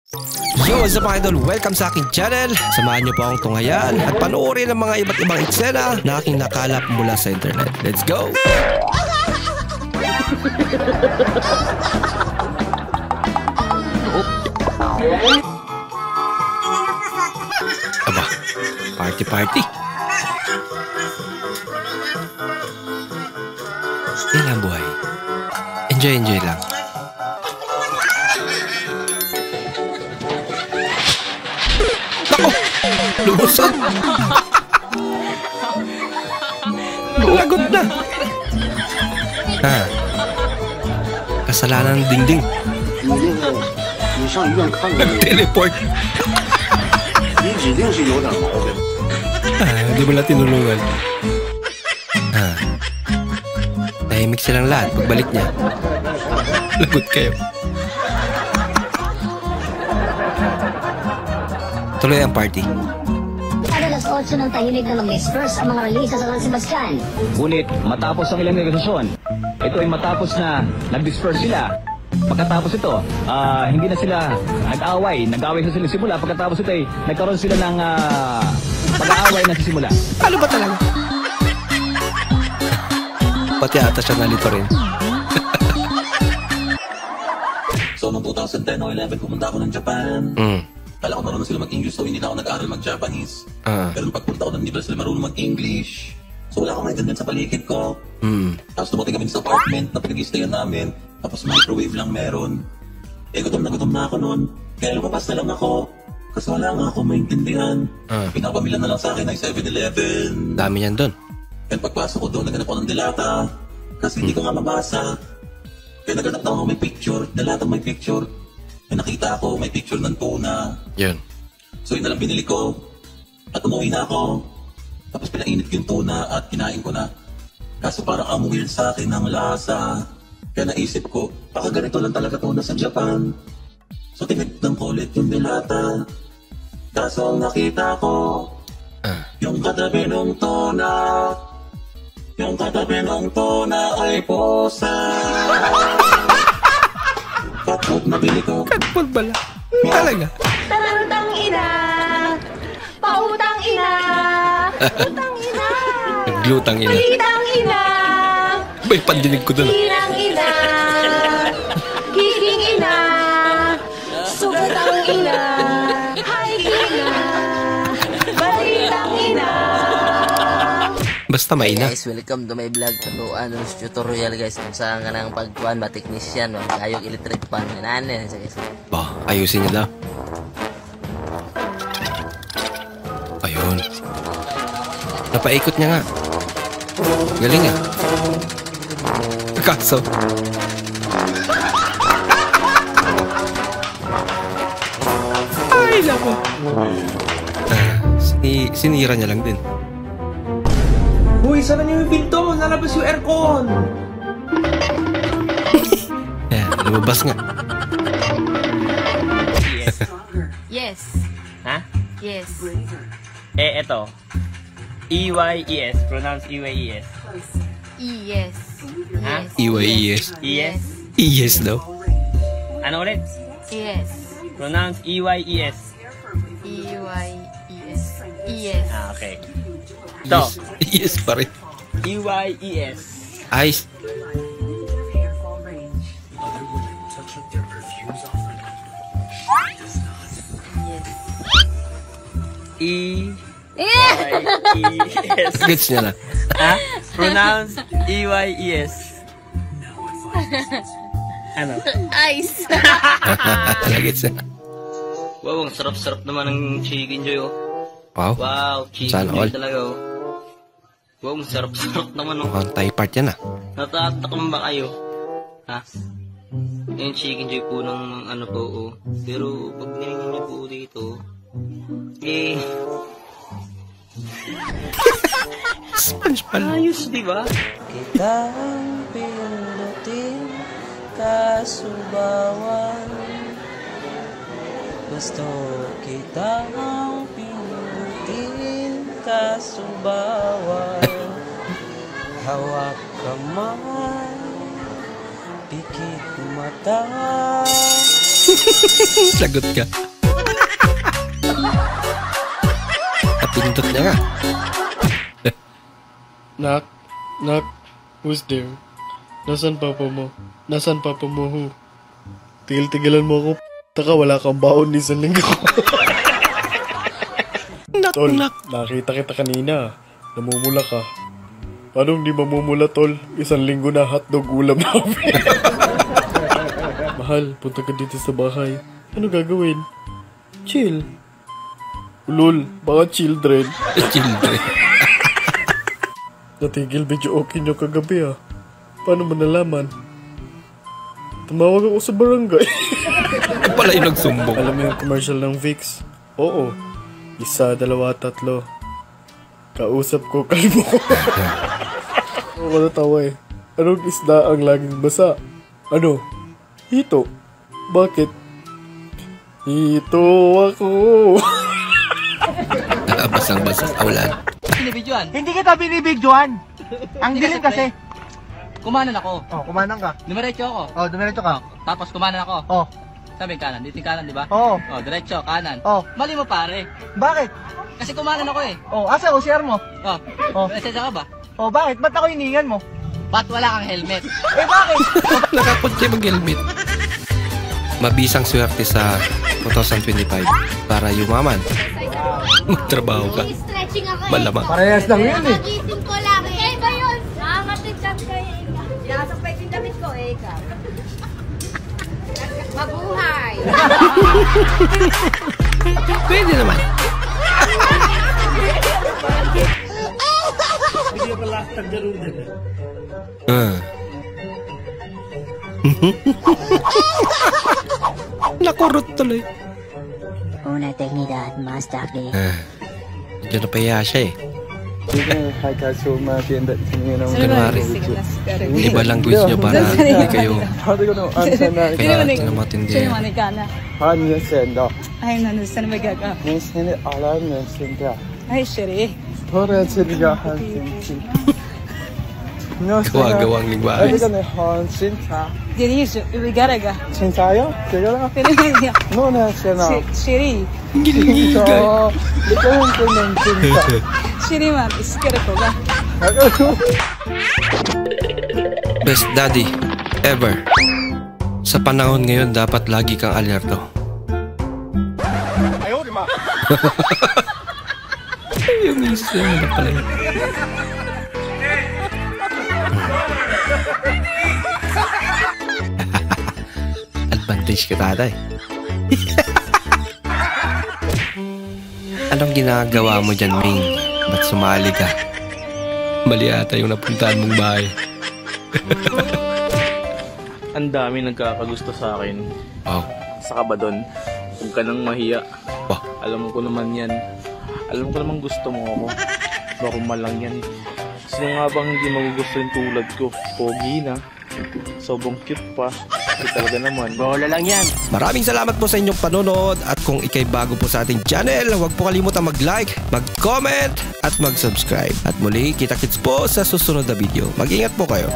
Yo, what's up mga idol? Welcome sa aking channel. Samahan niyo po akong tunghayan at panoorin ang mga iba't ibang eksena na aking nakalap mula sa internet. Let's go! Aba, party. Yan lang buhay. Enjoy lang. Nako! Lumusot! Lagot na! Kasalanan ng dingding. Nag-teleport. Di mo lang tinulungan. Tahimik silang lahat pagbalik niya. Lagot kayo. Tuloy ang party. Alas 8 ng tahimik na mag-disperse ang mga release sa San Sebastian. Ngunit matapos ang ilang negosasyon, ito ay matapos na nag-disperse sila. Pagkatapos ito, hindi na sila nag-away. Nag-away na sila simula. Pagkatapos ito ay nagkaroon sila ng pag-aaway na simula. Ano ba talaga? Pati ata siya nalito rin. So, noong 2010 o 11, pumunta ako ng Japan. Kala ko marunong sila mag-English, so hindi na ako nag-aaral mag-Japanese. Pero nung pagpunta ko, hindi pala sila marunong mag-English. So wala akong maintindihan sa paligid ko. Tapos dumating kami sa apartment na pinag-i-stayan namin. Tapos microwave lang meron. Gutom na ako noon. Kaya lumabas na lang ako. Kasi wala nga akong maintindihan. Pinapamila na lang sa akin ay 7-Eleven. Dami yan doon. Kaya pagpasok ko doon, naganap ako ng dilata. Kasi hindi ko nga mabasa. Kaya naganap na ako may picture. Dilatang may picture. May nakita ako, may picture ng tuna. Yun. So yun na lang binili ko. At umuwi na ako. Tapos pinainit ko yung tuna at kinain ko na. Kaso parang amuhin sa akin ng lasa. Kaya naisip ko, baka ganito lang talaga tuna sa Japan. So tinignan ko ulit yung dilata. Kaso ang nakita ko, yung katabi ng tuna. Yung katabi ng tuna ay posa. Catfood na bili ko. Catfood bala. Talaga. Tarantang ina! Pautang ina! Utang ina! Naglutang ina. Palitang ina! May pandinig ko doon. Hirang ina! Giging ina! Sugatang ina! Hiking ina! Balitang ina! Basta maina. Guys, welcome to my vlog. Turuan ng tutorial guys kung saan ka ng pagkuhan ba technician o kayong electric pan. Ganaan guys. Bah, ayusin niya daw. Ayun. Napaikot niya nga. Galing ah. Kaso. Ay, lako. Sinira niya lang din. Uy, sana niyo yung pinto! Nalabas yung aircon! Yan, lumabas nga. Yes. Ha? Yes. Eto. E-Y-E-S. Pronounce E-Y-E-S. Yes. Ha? EYES. E-S? Yes daw. Ano ulit? Yes. Pronounce E-Y-E-S. E-Y-E-S. Yes. Okay. Ito. Yes pa rin. E-Y-E-S. Ice. E-Y-E-S. Gets niya na. Ha? Pronounce E-Y-E-S. Ano? Ice. Gets niya na. Wow, ang sarap-sarap naman ng chicken joy oh. Wow. Wow, chicken Sana joy all. talaga oh. Wow, ang sarap-sarap naman oh. Mukhang Thai part yan ah. Natatakam ba kayo? Ha? Yung chicken joy po ng ano po oh. Pero pag nilingin niyo po dito, Sponge pala. ayos diba? Kita ang pinutin, kasubawan. Gusto kita ang pinutin, kasubawan. Hawak kamay, pikit mata, Lagot ka. Napindot niya nga. Nak, who's there? Nasaan papa mo? Nasaan papa mo ho? Tigil-tigilan mo ako. Taka, wala kang baon ni isang linggo. Tol, nakita kita kanina. Namumula ka. Paano hindi mamumula, tol? Isang linggo na hotdog ulam namin. Mahal, punta ka dito sa bahay. Ano gagawin? Chill. Ulol, baka children. Children. Natigil video okay nyo kagabi ah. Paano mo nalaman? Tumawag ako sa barangay. Pala yung nagsumbong. Alam mo yung commercial ng Vicks? Oo. 1, 2, 3. Kausap ko, kalmo ko. Ako natawa eh. Anong isda ang laging basa? Ano? Hito. Bakit? Hito ako. Basang-basa sa ulan. Binibidyoan? Hindi kita binibidyoan. Ang dilim kasi. Kumanan ako. Oh, kumanan ka. Dumiretso ako. Oh, dumiretso ka. Tapos kumanan ako. Oh. Sabi kanan, dito yung kanan, di ba? Oo. Oh, diretso, kanan. Oh. Mali mo pare. Bakit? Kasi kumanan ako eh. Oh, asa o share mo? Oh. Oh. Presensya ka ba? Oh, bakit? Ba't ako hiningan mo? Ba't wala kang helmet? Eh, bakit? Nakapunti mag-helmet. Mabisang swerte sa 2025 para yumaman. Magtrabaho ka. Malamang. Parehas lang yun eh. Nagising ko lang. Eh, ba yun? Nakakatid kayo. Sinasapay yung damit ko, eh, ikaw. Mabuhay! Pwede naman. Nakurot tuloy. Una teknidad, mas tarde. Diyan na paya siya eh. Kunwari, hindi ba language nyo para hindi kayo kaya matindi. Ay, nanusan magaga. Ay, shiri. Gawa-gawang lingwahe. Dirisyo, ibigaraga. 진짜요? 제가 Shiri. Gilingigay. Shiri man, iskara ko ga. Best daddy ever. Sa panahon ngayon, dapat lagi kang alerto. Ayaw, di ma. Yung misis na pala yun. Advantage ka, tatay. Anong ginagawa mo dyan, Ming? Ba't sumali ka? Mali ata yung napuntahan mong bahay. Ang dami nagkakagusto sa akin. Oh. Saka ba doon? Huwag ka nang mahiya. Oh. Alam ko naman yan. Alam ko naman gusto mo ako. Baka malang yan. Sino nga bang hindi magugusto yung tulad ko? Pogi na. Sobrang cute pa. Kasi talaga naman. Bola lang yan. Maraming salamat po sa inyong panonood. At kung ikay bago po sa ating channel, huwag po kalimutan mag-like, mag-comment, at mag-subscribe. At muli, kita-kits po sa susunod na video. Mag-ingat po kayo.